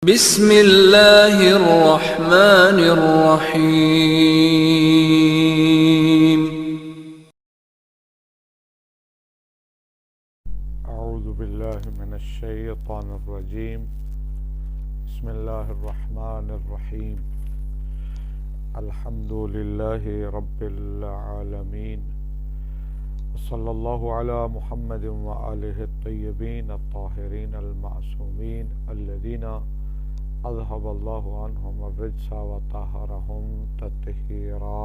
بسم اللہ الرحمن الرحیم۔ اعوذ باللہ من الشیطان الرجیم، بسم اللہ الرحمن الرحیم، الحمد للہ رب العالمین، صلی اللہ علی محمد وآلہ الطیبین الطاہرین المعصومین الذین اذهب اللہ عنہم الرجس وطہرہم تطہیرا۔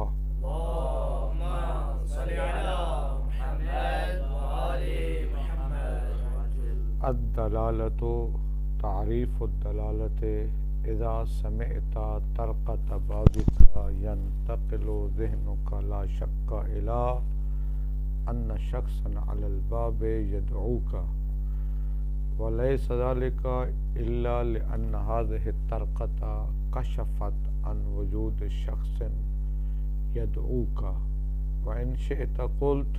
اللهم صل على محمد وآل محمد۔ الدلالۃ تعریف الدلالۃ اذا سمعت طرقۃ بابک ينتقل ذہنک لا شک الی ان شخصا علی الباب يدعوک وليس ذلك الا لان هذه الطرقۃ کشفت عن وجود شخص يدعوك وإن شئت قلت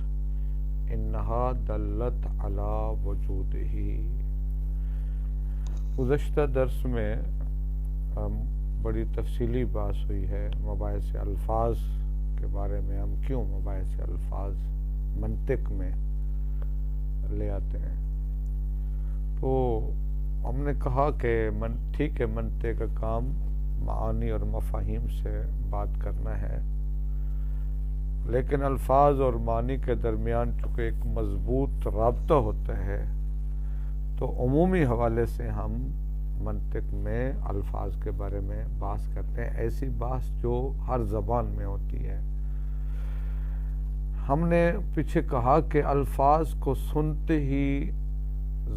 إنها دلت على وجوده۔ گزشتہ درس میں بڑی تفصیلی بات ہوئی ہے مباحث الفاظ کے بارے میں، ہم کیوں مباحث الفاظ منطق میں لے آتے ہیں۔ تو ہم نے کہا کہ ٹھیک ہے، منطق کا کام معانی اور مفاہیم سے بات کرنا ہے، لیکن الفاظ اور معنی کے درمیان چونکہ ایک مضبوط رابطہ ہوتا ہے تو عمومی حوالے سے ہم منطق میں الفاظ کے بارے میں بحث کرتے ہیں، ایسی بحث جو ہر زبان میں ہوتی ہے۔ ہم نے پیچھے کہا کہ الفاظ کو سنتے ہی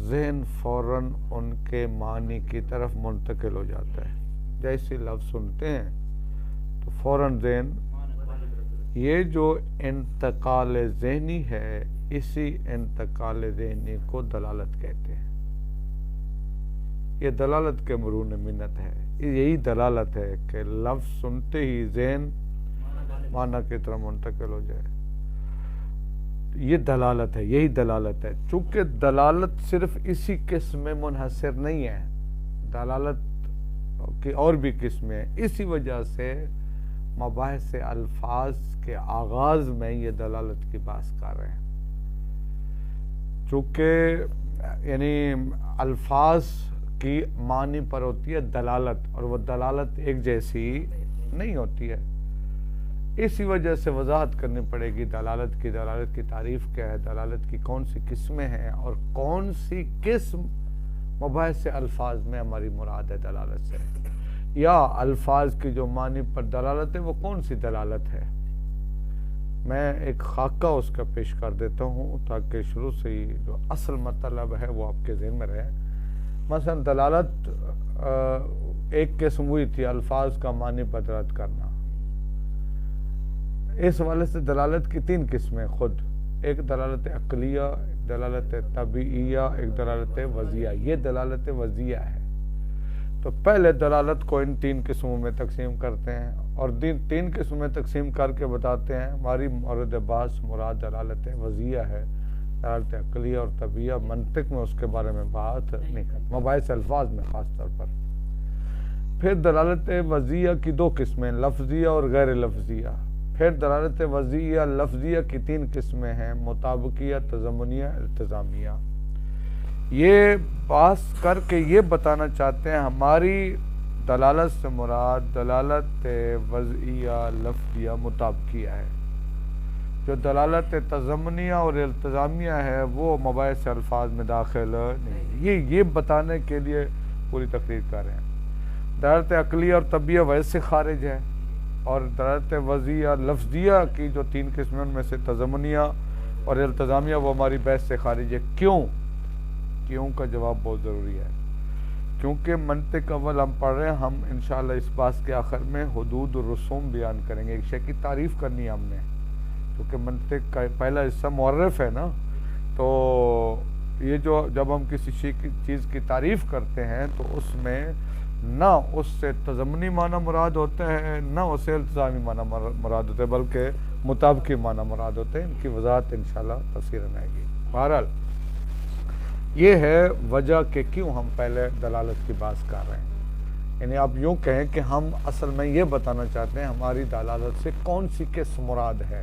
ذہن فوراً ان کے معنی کی طرف منتقل ہو جاتا ہے۔ جیسے لفظ سنتے ہیں تو فوراً ذہن، یہ جو انتقال ذہنی ہے، اسی انتقال ذہنی کو دلالت کہتے ہیں۔ یہ دلالت کے مرون منت ہے، یہی دلالت ہے کہ لفظ سنتے ہی ذہن معنی کی طرف منتقل ہو جائے، یہ دلالت ہے، یہی دلالت ہے۔ چونکہ دلالت صرف اسی قسم میں منحصر نہیں ہے، دلالت کی اور بھی قسمیں ہیں، اسی وجہ سے مباحث الفاظ کے آغاز میں یہ دلالت کی بات کر رہے ہیں۔ چونکہ یعنی الفاظ کی معنی پر ہوتی ہے دلالت، اور وہ دلالت ایک جیسی نہیں ہوتی ہے، اسی وجہ سے وضاحت کرنی پڑے گی دلالت کی تعریف کیا ہے، دلالت کی کون سی قسمیں ہیں، اور کون سی قسم مباحث الفاظ میں ہماری مراد ہے دلالت سے، یا الفاظ کی جو معنی پر دلالت ہے وہ کون سی دلالت ہے۔ میں ایک خاکہ اس کا پیش کر دیتا ہوں تاکہ شروع سے ہی جو اصل مطلب ہے وہ آپ کے ذہن میں رہے۔ مثلا دلالت ایک قسم ہوئی تھی الفاظ کا معنی پر دلالت کرنا، اس حوالے سے دلالت کی تین قسمیں خود، ایک دلالت عقلیہ، ایک دلالت طبیعیہ، ایک دلالت وضعیہ۔ یہ دلالت وضعیہ ہے۔ تو پہلے دلالت کو ان تین قسموں میں تقسیم کرتے ہیں، اور تین قسموں میں تقسیم کر کے بتاتے ہیں ہماری مورد بحث مراد دلالت وضعیہ ہے، دلالت عقلیہ اور طبیعیہ منطق میں اس کے بارے میں بات نہیں کرتے، مباحث الفاظ میں خاص طور پر۔ پھر دلالت وضعیہ کی دو قسمیں، لفظیہ اور غیر لفظیہ۔ پھر دلالت وضعیہ لفظیہ کی تین قسمیں ہیں، مطابقیہ، تضمنیہ، التزامیہ۔ یہ بحث کر کے یہ بتانا چاہتے ہیں ہماری دلالت سے مراد دلالت وضعیہ لفظیہ مطابقیہ ہے، جو دلالت تضمنیہ اور التزامیہ ہے وہ مباحث الفاظ میں داخل نہیں۔ یہ بتانے کے لیے پوری تقریر کر رہے ہیں۔ دلالت عقلیہ اور طبیعیہ ویسے خارج ہے، اور دلالت وضعیہ لفظیہ کی جو تین قسمیں ان میں سے تضمنیہ اور التزامیہ وہ ہماری بحث سے خارج ہے۔ کیوں کا جواب بہت ضروری ہے، کیونکہ منطق اول ہم پڑھ رہے ہیں، ہم انشاءاللہ اس بات کے آخر میں حدود و رسوم بیان کریں گے، ایک شے کی تعریف کرنی ہے ہم نے، کیونکہ منطق کا پہلا حصہ معرف ہے نا، تو یہ جو جب ہم کسی چیز کی تعریف کرتے ہیں تو اس میں نہ اس سے تضمنی معنی مراد ہوتا ہے، نہ اس سے التزامی معنی مراد ہوتا ہے، بلکہ مطابقی معنی مراد ہوتے ہیں۔ ان کی وضاحت انشاءاللہ تفصیلاً آئے گی۔ بہرحال یہ ہے وجہ کہ کیوں ہم پہلے دلالت کی بات کر رہے ہیں۔ یعنی آپ یوں کہیں کہ ہم اصل میں یہ بتانا چاہتے ہیں ہماری دلالت سے کون سی کس مراد ہے.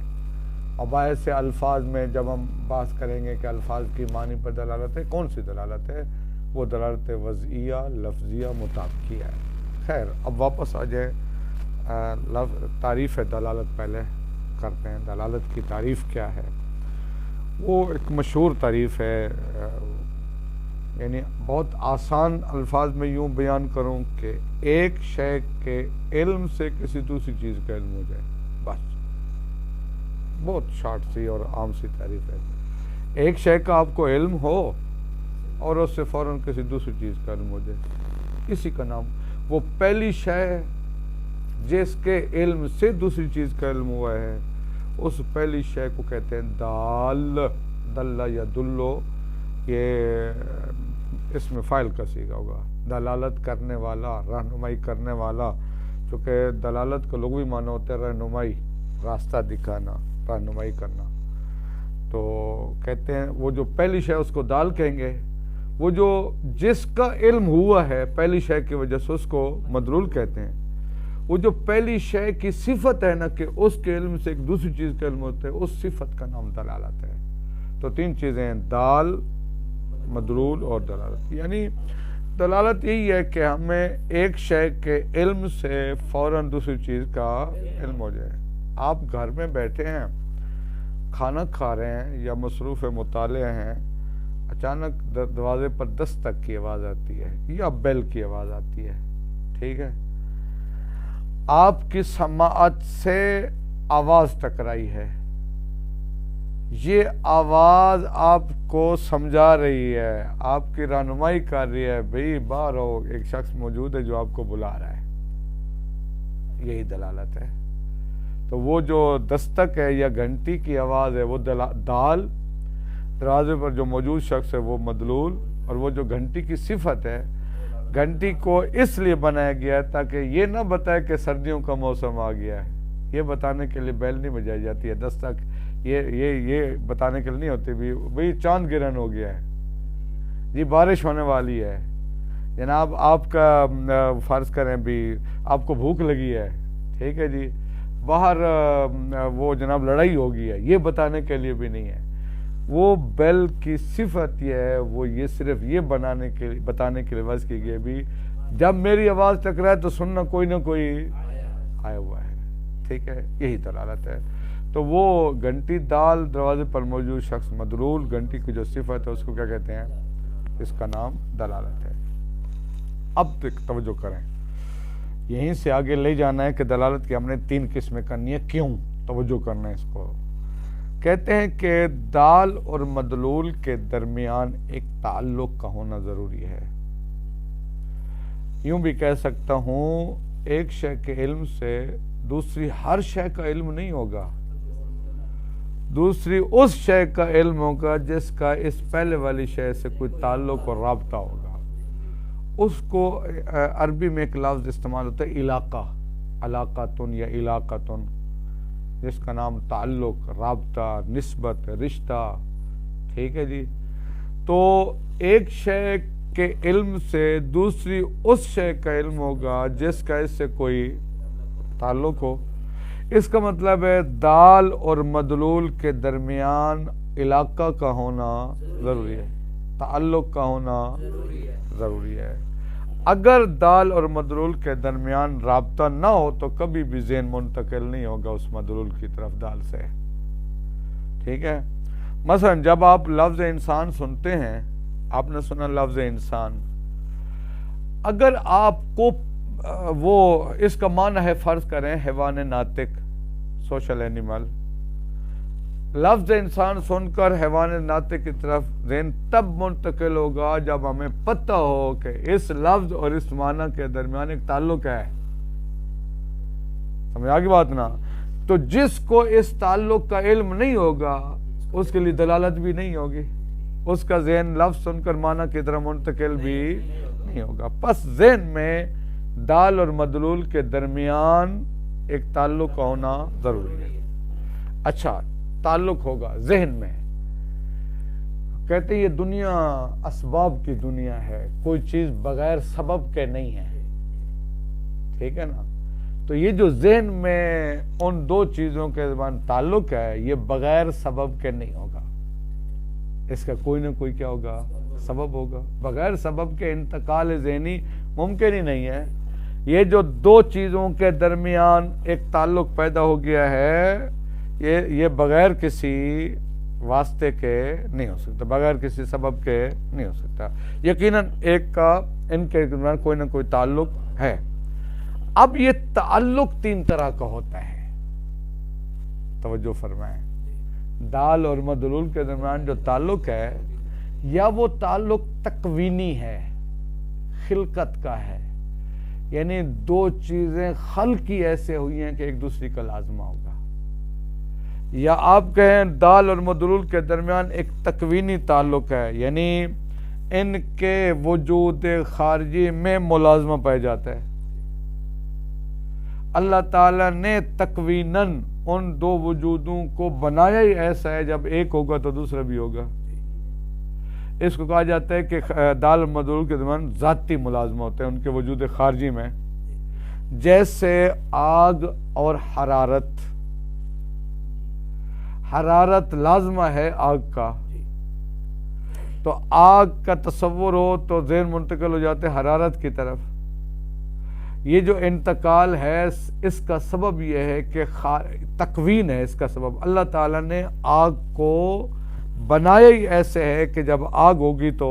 اور باعث سے الفاظ میں جب ہم بات کریں گے کہ الفاظ کی معنی پر دلالت ہے، کون سی دلالت ہے؟ وہ دلالت وضعیہ، لفظیہ، مطابقیہ ہے. خیر، اب واپس آ جائیں، تعریف دلالت پہلے کرتے ہیں. دلالت کی تعریف کیا ہے؟ وہ ایک مشہور تعریف ہے، یعنی بہت آسان الفاظ میں یوں بیان کروں کہ ایک شے کے علم سے کسی دوسری چیز کا علم ہو جائے، بس. بہت شارٹ سی اور عام سی تعریف ہے. ایک شے کا آپ کو علم ہو اور اس سے فوراً کسی دوسری چیز کا علم ہو جائے، اسی کا نام. وہ پہلی شے جس کے علم سے دوسری چیز کا علم ہوا ہے، اس پہلی شے کو کہتے ہیں دال. دلہ یا دلو، یہ اس میں فاعل کا صیغہ ہوگا. دلالت کرنے والا، رہنمائی کرنے والا، چونکہ دلالت کا لغوی معنی ہوتا ہے رہنمائی، راستہ دکھانا، رہنمائی کرنا. تو کہتے ہیں وہ جو پہلی شے اس کو دال کہیں گے. وہ جو جس کا علم ہوا ہے پہلی شے کی وجہ سے اس کو مدلول کہتے ہیں. وہ جو پہلی شے کی صفت ہے نا کہ اس کے علم سے ایک دوسری چیز کا علم ہوتا ہے، اس صفت کا نام دلالت ہے. تو تین چیزیں ہیں، دال، مدلول اور دلالت. یعنی دلالت یہی ہے کہ ہمیں ایک شے کے علم سے فوراً دوسری چیز کا علم ہو جائے. آپ گھر میں بیٹھے ہیں، کھانا کھا رہے ہیں یا مصروف مطالعے ہیں، اچانک دروازے پر دستک کی آواز آتی ہے یا بیل کی آواز آتی ہے، ٹھیک ہے. آپ کی سماعت سے آواز ٹکرائی ہے، یہ آواز آپ کو سمجھا رہی ہے، آپ کی رہنمائی کر رہی ہے، بھئی باہر ہو، ایک شخص موجود ہے جو آپ کو بلا رہا ہے. یہی دلالت ہے. تو وہ جو دستک ہے یا گھنٹی کی آواز ہے وہ دال، دروازے پر جو موجود شخص ہے وہ مدلول، اور وہ جو گھنٹی کی صفت ہے، گھنٹی کو اس لیے بنایا گیا ہے تاکہ یہ نہ بتائے کہ سردیوں کا موسم آ گیا ہے. یہ بتانے کے لیے بیل نہیں بجائی جاتی ہے. دستک یہ بتانے کے لیے نہیں ہوتی بھی بھئی چاند گرہن ہو گیا ہے، جی بارش ہونے والی ہے، جناب آپ کا فرض کریں بھی آپ کو بھوک لگی ہے، ٹھیک ہے جی، باہر وہ جناب لڑائی ہو گئی ہے، یہ بتانے کے لیے بھی نہیں ہے. وہ بیل کی صفت یہ ہے، وہ یہ صرف یہ بتانے کے لیے وضع کی گئی بھی جب میری آواز ٹکرائے تو سننا کوئی نہ کوئی آیا ہوا ہے، ٹھیک ہے. یہی دلالت ہے. تو وہ گھنٹی دال، دروازے پر موجود شخص مدلول، گھنٹی کی جو صفت ہے اس کو کیا کہتے ہیں؟ اس کا نام دلالت ہے. اب تک توجہ کریں، یہیں سے آگے لے جانا ہے کہ دلالت کی ہم نے تین قسمیں کرنی ہے. کیوں؟ توجہ کرنا ہے اس کو. کہتے ہیں کہ دال اور مدلول کے درمیان ایک تعلق کا ہونا ضروری ہے. یوں بھی کہہ سکتا ہوں ایک شے کے علم سے دوسری ہر شے کا علم نہیں ہوگا، دوسری اس شے کا علم ہوگا جس کا اس پہلے والی شے سے کوئی تعلق اور رابطہ ہوگا. اس کو عربی میں ایک لفظ استعمال ہوتا ہے علاقہ، علاقاتن یا علاقاتن، جس کا نام تعلق، رابطہ، نسبت، رشتہ، ٹھیک ہے جی. تو ایک شے کے علم سے دوسری اس شے کا علم ہوگا جس کا اس سے کوئی تعلق ہو. اس کا مطلب ہے دال اور مدلول کے درمیان علاقہ کا ہونا ضروری ہے، تعلق کا ہونا ضروری ہے. اگر دال اور مدلول کے درمیان رابطہ نہ ہو تو کبھی بھی ذہن منتقل نہیں ہوگا اس مدلول کی طرف دال سے، ٹھیک ہے. مثلا جب آپ لفظ انسان سنتے ہیں، آپ نے سنا لفظ انسان، اگر آپ کو وہ اس کا معنی ہے فرض کریں حیوان ناطق، سوشل اینیمل، لفظ انسان سن کر حیوان ناطق کی طرف ذہن تب منتقل ہوگا جب ہمیں پتہ ہو کہ اس لفظ اور اس معنی کے درمیان ایک تعلق ہے. سمجھ آگی بات نا؟ تو جس کو اس تعلق کا علم نہیں ہوگا اس کے لیے دلالت بھی نہیں ہوگی، اس کا ذہن لفظ سن کر معنی کی طرف منتقل بھی نہیں ہوگا. پس ذہن میں دال اور مدلول کے درمیان ایک تعلق کا ہونا ضروری ہے. اچھا، تعلق ہوگا ذہن میں. کہتے یہ دنیا اسباب کی دنیا ہے، کوئی چیز بغیر سبب کے نہیں ہے. ٹھیک ہے نا. تو یہ جو ذہن میں ان دو چیزوں کے درمیان تعلق ہے یہ بغیر سبب کے نہیں ہوگا. اس کا کوئی نہ کوئی کیا ہوگا؟ سبب ہوگا. بغیر سبب کے انتقال ذہنی ممکن ہی نہیں ہے. یہ جو دو چیزوں کے درمیان ایک تعلق پیدا ہو گیا ہے یہ بغیر کسی واسطے کے نہیں ہو سکتا, بغیر کسی سبب کے نہیں ہو سکتا. یقیناً ایک کا ان کے درمیان کوئی نہ کوئی تعلق ہے. اب یہ تعلق تین طرح کا ہوتا ہے, توجہ فرمائیں. دال اور مدلول کے درمیان جو تعلق ہے یا وہ تعلق تکوینی ہے, خلقت کا ہے, یعنی دو چیزیں خلقی ایسے ہوئی ہیں کہ ایک دوسری کا لازمہ ہوگا, یا آپ کہیں دال اور مدلول کے درمیان ایک تکوینی تعلق ہے, یعنی ان کے وجود خارجی میں ملازمہ پایا جاتا ہے. اللہ تعالیٰ نے تکویناً ان دو وجودوں کو بنایا ہی ایسا ہے جب ایک ہوگا تو دوسرا بھی ہوگا. اس کو کہا جاتا ہے کہ دال اور مدلول کے درمیان ذاتی ملازمہ ہوتے ہیں ان کے وجود خارجی میں, جیسے آگ اور حرارت. حرارت لازمہ ہے آگ کا, تو آگ کا تصور ہو تو ذہن منتقل ہو جاتے حرارت کی طرف. یہ جو انتقال ہے اس کا سبب یہ ہے کہ تکوین ہے. اس کا سبب اللہ تعالیٰ نے آگ کو بنایا ہی ایسے ہے کہ جب آگ ہوگی تو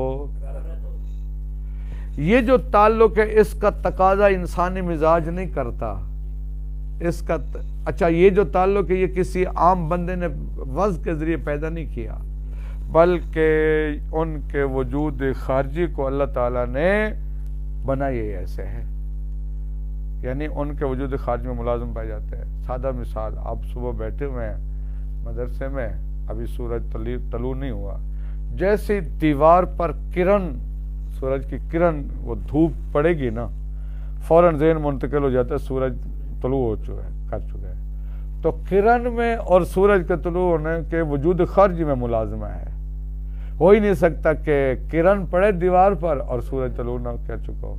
یہ جو تعلق ہے اس کا تقاضا انسانی مزاج نہیں کرتا. اس کا اچھا یہ جو تعلق ہے یہ کسی عام بندے نے وضع کے ذریعے پیدا نہیں کیا, بلکہ ان کے وجود خارجی کو اللہ تعالیٰ نے بنایا ہی ایسے ہے, یعنی ان کے وجود خارجی میں ملازم پائے جاتے ہیں. سادہ مثال, آپ صبح بیٹھے ہوئے ہیں مدرسے میں, ابھی سورج طلوع نہیں ہوا, جیسے دیوار پر کرن, سورج کی کرن وہ دھوپ پڑے گی نا, فوراً ذہن منتقل ہو جاتا ہے سورج طلوع ہو چکا ہے, کر چکا ہے. تو کرن میں اور سورج کے طلوع ہونے کے وجود خارجی میں ملازمہ ہے. ہو ہی نہیں سکتا کہ کرن پڑے دیوار پر اور سورج طلوع نہ کر چکا ہو.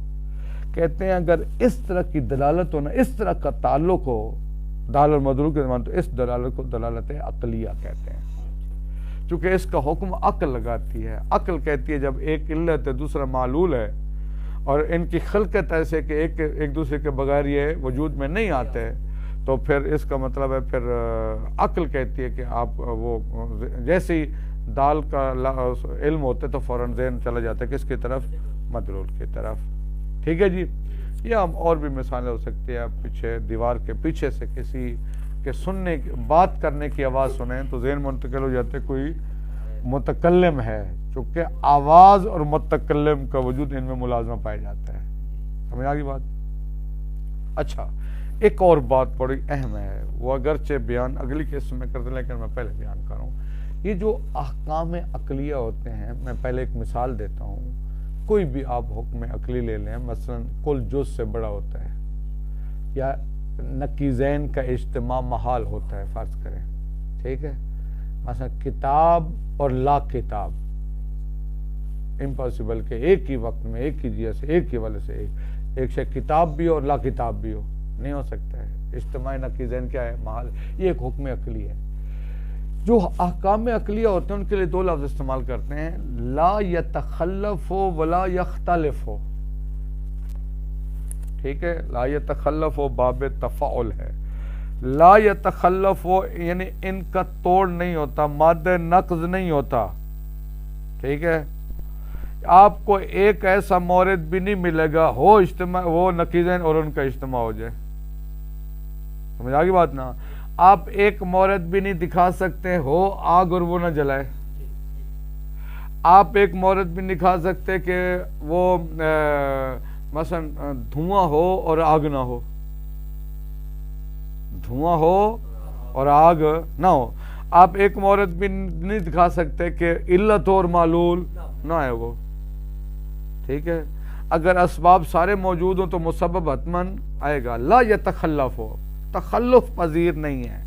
کہتے ہیں اگر اس طرح کی دلالت ہو نا, اس طرح کا تعلق ہو دال اور مدلول کے درمیان, تو اس دلالت کو دلالت عقلیہ کہتے ہیں. چونکہ اس کا حکم عقل لگاتی ہے. عقل کہتی ہے جب ایک علت ہے دوسرا معلول ہے اور ان کی خلقت ایسے کہ ایک دوسرے کے بغیر یہ وجود میں نہیں آتے, تو پھر اس کا مطلب ہے پھر عقل کہتی ہے کہ آپ وہ جیسے ہی دال کا علم ہوتے تو فوراً ذہن چلا جاتا ہے کس کی طرف؟ مدلول کی طرف. ٹھیک ہے جی. یا ہم اور بھی مثالیں ہو سکتی ہیں, پیچھے دیوار کے پیچھے سے کسی کے سننے بات کرنے کی آواز سنیں تو ذہن منتقل ہو جاتے کوئی متکلم ہے, چونکہ آواز اور متکلم کا وجود ان میں ملازمہ پایا جاتا ہے. سمجھ آ گئی بات؟ اچھا, ایک اور بات بڑی اہم ہے, وہ اگرچہ بیان اگلی قسم میں کرتے لیکن میں پہلے بیان کروں. یہ جو احکام عقلیہ ہوتے ہیں, میں پہلے ایک مثال دیتا ہوں. کوئی بھی آپ حکم عقلی لے لیں, مثلا کل جز سے بڑا ہوتا ہے, یا نقیزین کا اجتماع محال ہوتا ہے فرض کریں, ٹھیک ہے. مثلا کتاب اور لا کتاب امپاسبل کہ ایک ہی وقت میں ایک ہی جگہ سے ایک ہی والے سے ایک شے کتاب بھی ہو اور لا کتاب بھی ہو, نہیں ہو سکتا ہے. اجتماع نقیزین کیا ہے؟ محال. یہ ایک حکم عقلی ہے. جو احکام عقلیہ ہوتے ہیں ان کے لیے دو لفظ استعمال کرتے ہیں, لا یتخلف ولا یختلف. ٹھیک ہے, لا یتخلف باب تفاعل ہے. لا یتخلف یعنی ان کا توڑ نہیں ہوتا, مادہ نقض نہیں ہوتا. ٹھیک ہے, آپ کو ایک ایسا مورد بھی نہیں ملے گا ہو اجتماع وہ نقیزین اور ان کا اجتماع ہو جائے. سمجھ آ گئی بات نا؟ آپ ایک مورد بھی نہیں دکھا سکتے ہو آگ اور وہ نہ جلائے. آپ ایک مورد بھی نہیں دکھا سکتے کہ وہ مثلا دھواں ہو اور آگ نہ ہو, دھواں ہو اور آگ نہ ہو. آپ ایک مورد بھی نہیں دکھا سکتے کہ علت ہو اور معلول نہ ہے وہ. ٹھیک ہے, اگر اسباب سارے موجود ہوں تو مسبب حتماً آئے گا. لا یتخلف ہو, تخلف پذیر نہیں ہے.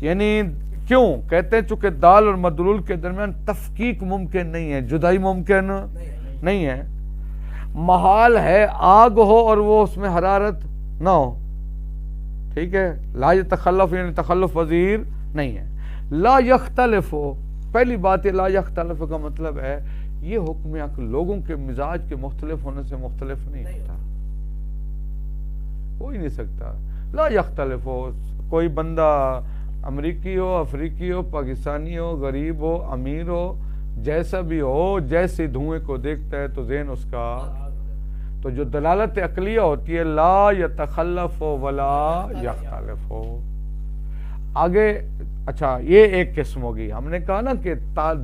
یعنی کیوں کہتے ہیں؟ چونکہ دال اور مدلول کے درمیان تفکیک ممکن نہیں ہے, جدائی ممکن نہیں ہے. محال ہے آگ ہو اور وہ اس میں حرارت نہ ہو، ٹھیک ہے، لا یتخلف یعنی تخلف پذیر نہیں ہے۔ لا یختلف ہو، پہلی بات یہ لا یختلف کا مطلب ہے یہ حکم عقل لوگوں کے مزاج کے مختلف ہونے سے مختلف نہیں ہوتا، ہو ہی نہیں سکتا۔ لا یختلف ہو، کوئی بندہ امریکی ہو، افریقی ہو، پاکستانی ہو، غریب ہو، امیر ہو، جیسا بھی ہو، جیسے دھوئیں کو دیکھتا ہے تو ذہن اس کا، تو جو دلالت عقلیہ ہوتی ہے لا یتخلف ہو ولا یختلف ہو۔ آگے اچھا یہ ایک قسم ہوگی، ہم نے کہا نا کہ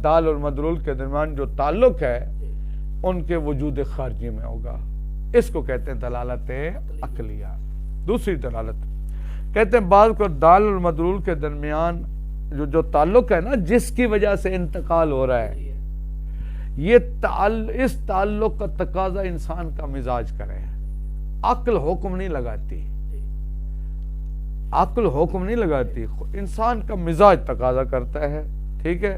دال اور مدلول کے درمیان جو تعلق ہے ان کے وجود خارجی میں ہوگا، اس کو کہتے ہیں دلالت عقلیہ۔ دوسری دلالت کہتے ہیں بعض کو دال اور مدلول کے درمیان جو تعلق ہے نا، جس کی وجہ سے انتقال ہو رہا ہے، یہ اس تعلق کا تقاضا انسان کا مزاج کرے، عقل حکم نہیں لگاتی، عقل حکم نہیں لگاتی، انسان کا مزاج تقاضا کرتا ہے، ٹھیک ہے۔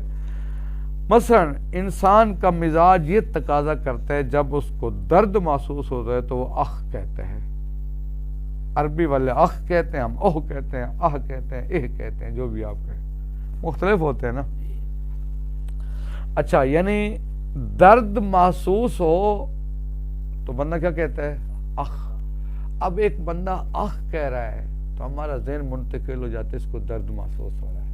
مثلا انسان کا مزاج یہ تقاضا کرتا ہے جب اس کو درد محسوس ہوتا ہے تو وہ اخ کہتے ہیں، عربی والے اخ کہتے ہیں، ہم اوہ کہتے ہیں، آہ کہتے ہیں، اہ کہتے ہیں، جو بھی آپ کہیں مختلف ہوتے ہیں نا۔ اچھا یعنی درد محسوس ہو تو بندہ کیا کہتا ہے؟ اخ۔ اب ایک بندہ اخ کہہ رہا ہے تو ہمارا ذہن منتقل ہو جاتا ہے اس کو درد محسوس ہو رہا ہے۔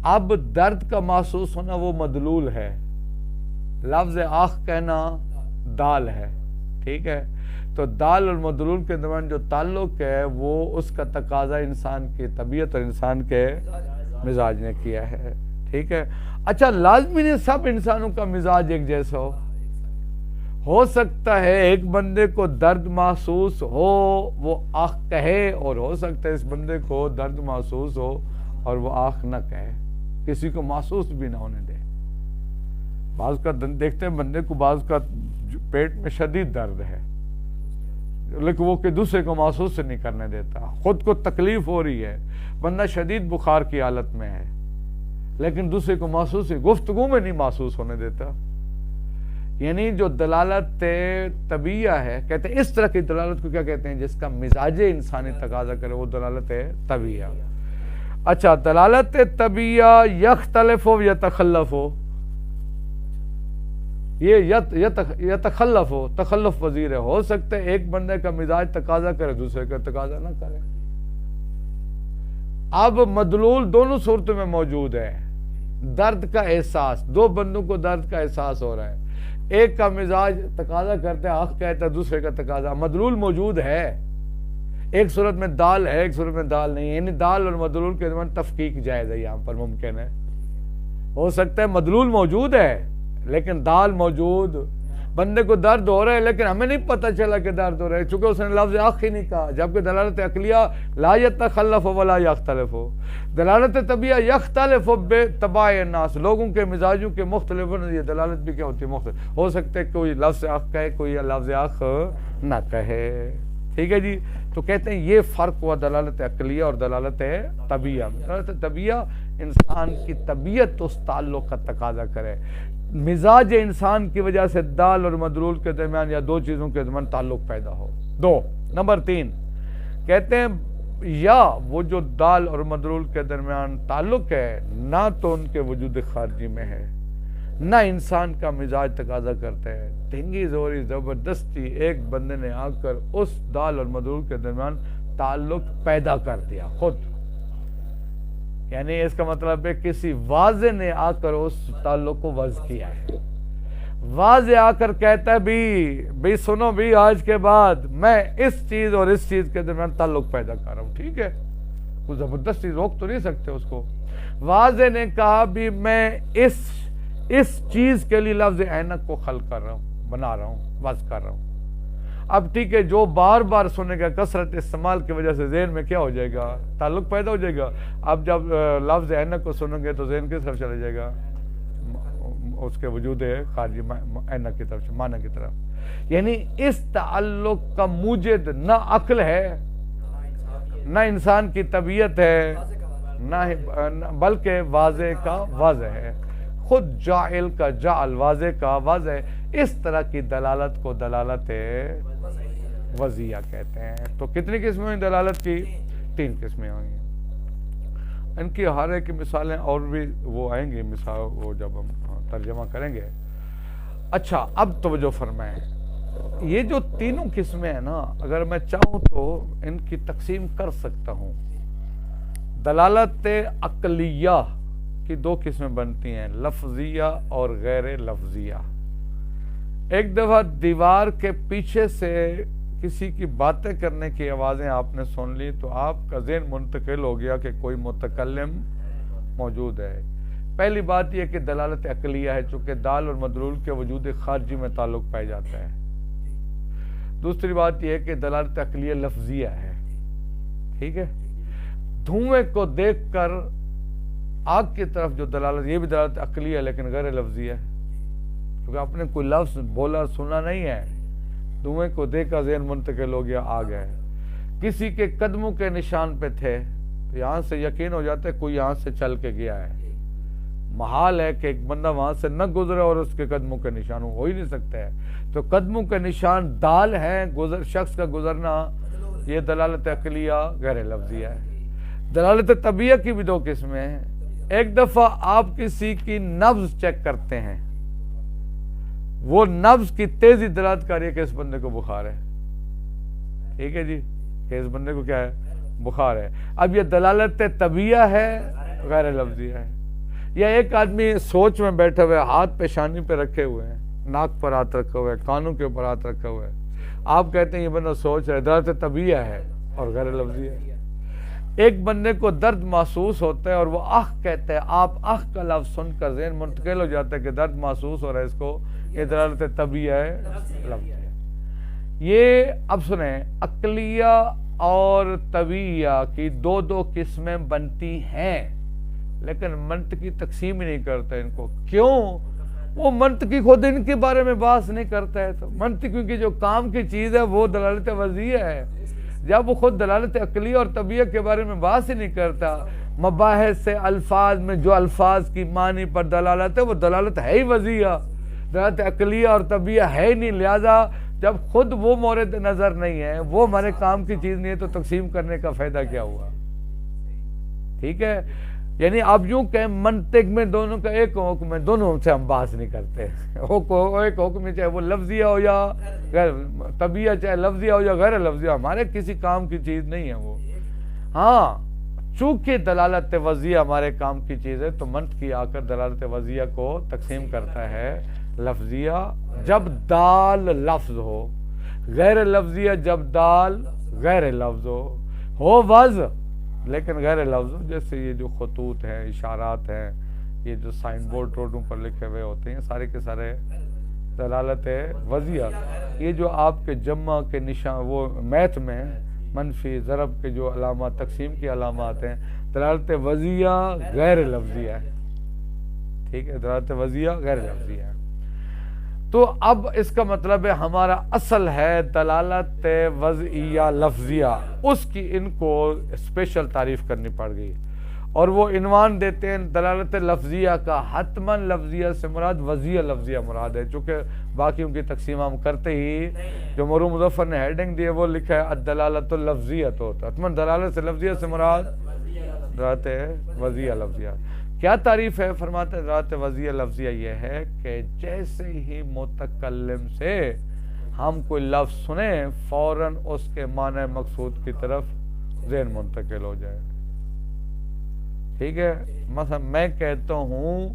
اب درد کا محسوس ہونا وہ مدلول ہے، لفظ اخ کہنا دال ہے، ٹھیک ہے۔ تو دال اور مدلول کے درمیان جو تعلق ہے وہ اس کا تقاضا انسان کی طبیعت اور انسان کے مزاج نے کیا ہے، ٹھیک ہے۔ اچھا لازمی نہیں سب انسانوں کا مزاج ایک جیسا ہو سکتا ہے ایک بندے کو درد محسوس ہو وہ آخ کہے، اور ہو سکتا ہے اس بندے کو درد محسوس ہو اور وہ آخ نہ کہے، کسی کو محسوس بھی نہ ہونے دے۔ بعض کا دیکھتے ہیں بندے کو بعض کا پیٹ میں شدید درد ہے لیکن وہ کہ دوسرے کو محسوس نہیں کرنے دیتا، خود کو تکلیف ہو رہی ہے، بندہ شدید بخار کی حالت میں ہے لیکن دوسرے کو محسوس ہے، گفتگو میں نہیں محسوس ہونے دیتا۔ یعنی جو دلالت طبیعہ ہے، کہتے ہیں اس طرح کی دلالت کو کیا کہتے ہیں؟ جس کا مزاج انسانی تقاضا کرے وہ دلالت طبیعہ۔ اچھا دلالت طبیعہ یختلف ہو یا تخلف ہو، یہ یتخلف ہو، تخلف پذیر ہے، ہو سکتا ہے ایک بندے کا مزاج تقاضا کرے دوسرے کا تقاضا نہ کرے۔ اب مدلول دونوں صورتوں میں موجود ہے، درد کا احساس، دو بندوں کو درد کا احساس ہو رہا ہے، ایک کا مزاج تقاضا کرتا ہے حق کہتا ہے، دوسرے کا تقاضا، مدلول موجود ہے، ایک صورت میں دال ہے ایک صورت میں دال نہیں ہے، یعنی دال اور مدلول کے درمیان تفکیک جائز ہے، یہاں پر ممکن ہے، ہو سکتا ہے مدلول موجود ہے لیکن دال موجود، بندے کو درد ہو رہا ہے لیکن ہمیں نہیں پتہ چلا کہ درد ہو رہا ہے چونکہ اس نے لفظ اخ ہی نہیں کہا، جبکہ دلالت عقلیہ لا یتخلف ولا یختلف ہو، دلالت طبیعہ یختلف بطباع الناس، لوگوں کے مزاجوں کے مختلف ہونے، یہ دلالت بھی کیا ہوتی ہے؟ مختلف، ہو سکتا ہے کوئی لفظ اخ کہے کوئی لفظ اخ نہ کہے، ٹھیک ہے جی۔ تو کہتے ہیں یہ فرق ہوا دلالت عقلیہ اور دلالت طبیعہ۔ دلالت طبیعہ انسان کی طبیعت اس تعلق کا تقاضا کرے، مزاج انسان کی وجہ سے دال اور مدلول کے درمیان یا دو چیزوں کے درمیان تعلق پیدا ہو۔ دو نمبر 3 کہتے ہیں یا وہ جو دال اور مدلول کے درمیان تعلق ہے نہ تو ان کے وجود خارجی میں ہے نہ انسان کا مزاج تقاضا کرتا ہے، ڈھنگی زوری زبردستی ایک بندے نے آ کر اس دال اور مدلول کے درمیان تعلق پیدا کر دیا خود، یعنی اس کا مطلب ہے کسی واضح نے آ کر اس تعلق کو وضع کیا ہے، واضح آ کر کہتا ہے بھی سنو بھی آج کے بعد میں اس چیز اور اس چیز کے درمیان تعلق پیدا کر رہا ہوں، ٹھیک ہے، کوئی زبردستی روک تو نہیں سکتے اس کو، واضح نے کہا بھی میں اس چیز کے لیے لفظ عینک کو خلق کر رہا ہوں، بنا رہا ہوں، وضع کر رہا ہوں۔ اب ٹھیک ہے، جو بار بار سنے گا کثرت استعمال کی وجہ سے ذہن میں کیا ہو جائے گا؟ تعلق پیدا ہو جائے گا۔ اب جب لفظ عینک کو سنیں گے تو ذہن کس طرف چلا جائے گا؟ اس کے وجود خارجی عینک کی طرف، معنی کی طرف، یعنی اس تعلق کا موجد نہ عقل ہے نہ انسان کی طبیعت ہے نہ بلکہ واضح کا واضح ہے، خود جاعل کا جعل واضح کا واضح، اس طرح کی دلالت کو دلالت وضعیہ کہتے ہیں۔ تو کتنی قسمیں ہوئی دلالت کی؟ 3 قسمیں ہوئی ہیں۔ ان کی ہر ایک مثالیں اور بھی وہ آئیں گی، مثال وہ جب ہم ترجمہ کریں گے۔ اچھا اب توجہ فرمائیں، یہ جو تینوں قسمیں ہیں نا، اگر میں چاہوں تو ان کی تقسیم کر سکتا ہوں۔ دلالت عقلیہ کی 2 قسمیں بنتی ہیں، لفظیہ اور غیر لفظیہ۔ ایک دفعہ دیوار کے پیچھے سے کسی کی باتیں کرنے کی آوازیں آپ نے سن لی تو آپ کا ذہن منتقل ہو گیا کہ کوئی متکلم موجود ہے۔ پہلی بات یہ کہ دلالت عقلیہ ہے، چونکہ دال اور مدلول کے وجود خارجی میں تعلق پایا جاتا ہے۔ دوسری بات یہ ہے کہ دلالت عقلیہ لفظیہ ہے، ٹھیک ہے۔ دھوئیں کو دیکھ کر آگ کی طرف جو دلالت، یہ بھی دلالت عقلیہ ہے لیکن غیر لفظیہ ہے، کیونکہ آپ نے کوئی لفظ بولا سنا نہیں ہے، دھوئیں کو دیکھ کر ذہن منتقل ہو گیا، آگ ہے۔ کسی کے قدموں کے نشان پہ تھے تو یہاں سے یقین ہو جاتا ہے کوئی یہاں سے چل کے گیا ہے۔ محال ہے کہ ایک بندہ وہاں سے نہ گزرے اور اس کے قدموں کے نشان ہو ہی نہیں سکتا ہے۔ تو قدموں کے نشان دال ہیں، شخص کا گزرنا، یہ دلالت عقلیہ غیر لفظیہ ہے۔ دلالت طبیعہ کی بھی 2 قسمیں ہیں۔ ایک دفعہ آپ کسی کی نبض چیک کرتے ہیں، وہ نبض کی تیزی دلالت کر رہی ہے کہ اس بندے کو بخار ہے، ٹھیک ہے جی، کہ اس بندے کو کیا ہے؟ بخار ہے۔ اب یہ دلالت طبیعہ ہے غیر لفظیہ ہے۔ یا ایک آدمی سوچ میں بیٹھے ہوئے، ہاتھ پیشانی پہ رکھے ہوئے ہیں، ناک پر ہاتھ رکھا ہوا ہے، کانوں کے اوپر ہاتھ رکھا ہوا ہے، آپ کہتے ہیں یہ بندہ سوچ رہا ہے، دلالت طبیعہ ہے اور غیر لفظیہ ہے۔ ایک بندے کو درد محسوس ہوتا ہے اور وہ اخ کہتا ہے، آپ اخ کا لفظ سن کر ذہن منتقل ہو جاتا ہے کہ درد محسوس ہو رہا ہے اس کو، یہ دلالت طبیعہ ہے لفظیہ ہے۔ یہ اب سنیں، عقلیہ اور طبیعہ کی 2 قسمیں بنتی ہیں، لیکن منطقی تقسیم ہی نہیں کرتا ان کو۔ کیوں؟ وہ منطقی خود ان کے بارے میں بحث نہیں کرتا ہے، تو منطقی کی جو کام کی چیز ہے وہ دلالت وضعیہ ہے۔ جب وہ خود دلالت عقلیہ اور طبیعہ کے بارے میں بحث ہی نہیں کرتا، مباحث سے الفاظ میں جو الفاظ کی معنی پر دلالت ہے وہ دلالت ہے ہی وضعیہ، دلالت عقلیہ اور طبیعہ ہے ہی نہیں۔ لہذا جب خود وہ مورد نظر نہیں ہے، وہ ہمارے کام کی چیز نہیں ہے، تو تقسیم کرنے کا فائدہ کیا ہوا؟ ٹھیک ہے، یعنی آپ یوں کہیں منطق میں دونوں کا ایک حکم ہے، دونوں سے ہم بحث نہیں کرتے۔ ایک حکم چاہے وہ لفظیہ ہو یا غیر طبیعہ، چاہے لفظیہ ہو یا غیر لفظیہ، ہمارے کسی کام کی چیز نہیں ہے وہ۔ ہاں چونکہ دلالت وضعیہ ہمارے کام کی چیز ہے تو منطقی آ کر دلالت وضعیہ کو تقسیم کرتا ہے لفظیہ جب دال لفظ ہو، غیر لفظیہ جب دال غیر لفظ ہو وضع لیکن غیر لفظ ہو۔ جیسے یہ جو خطوط ہیں، اشارات ہیں، یہ جو سائن بورڈ روڈوں پر لکھے ہوئے ہوتے ہیں، سارے کے سارے دلالت وضعیہ۔ یہ جو آپ کے جمع کے نشان، وہ میتھ میں منفی ضرب کے جو علامات، تقسیم کی علامات ہیں، دلالت وضعیہ غیر لفظیہ ہے، ٹھیک ہے، دلالت وضعیہ غیر لفظیہ ہے۔ تو اب اس کا مطلب ہے ہمارا اصل ہے دلالت وضعیہ لفظیہ، اس کی ان کو اسپیشل تعریف کرنی پڑ گئی، اور وہ عنوان دیتے ہیں دلالت لفظیہ کا، حتماً لفظیہ سے مراد وضعیہ لفظیہ مراد ہے، چونکہ باقیوں کی تقسیم ہم کرتے ہی، جو مرحوم مظفر نے ہیڈنگ دی ہے وہ لکھا ہے الدلالت اللفظیہ، تو حتماً دلالت سے لفظیہ سے مراد دلالت وضعیہ لفظیہ۔ کیا تعریف ہے؟ فرماتے ہیں دلالت وضعیہ لفظیہ یہ ہے کہ جیسے ہی متکلم سے ہم کوئی لفظ سنیں فوراً اس کے معنی مقصود کی طرف ذہن منتقل ہو جائے، ٹھیک ہے۔ مثلا میں کہتا ہوں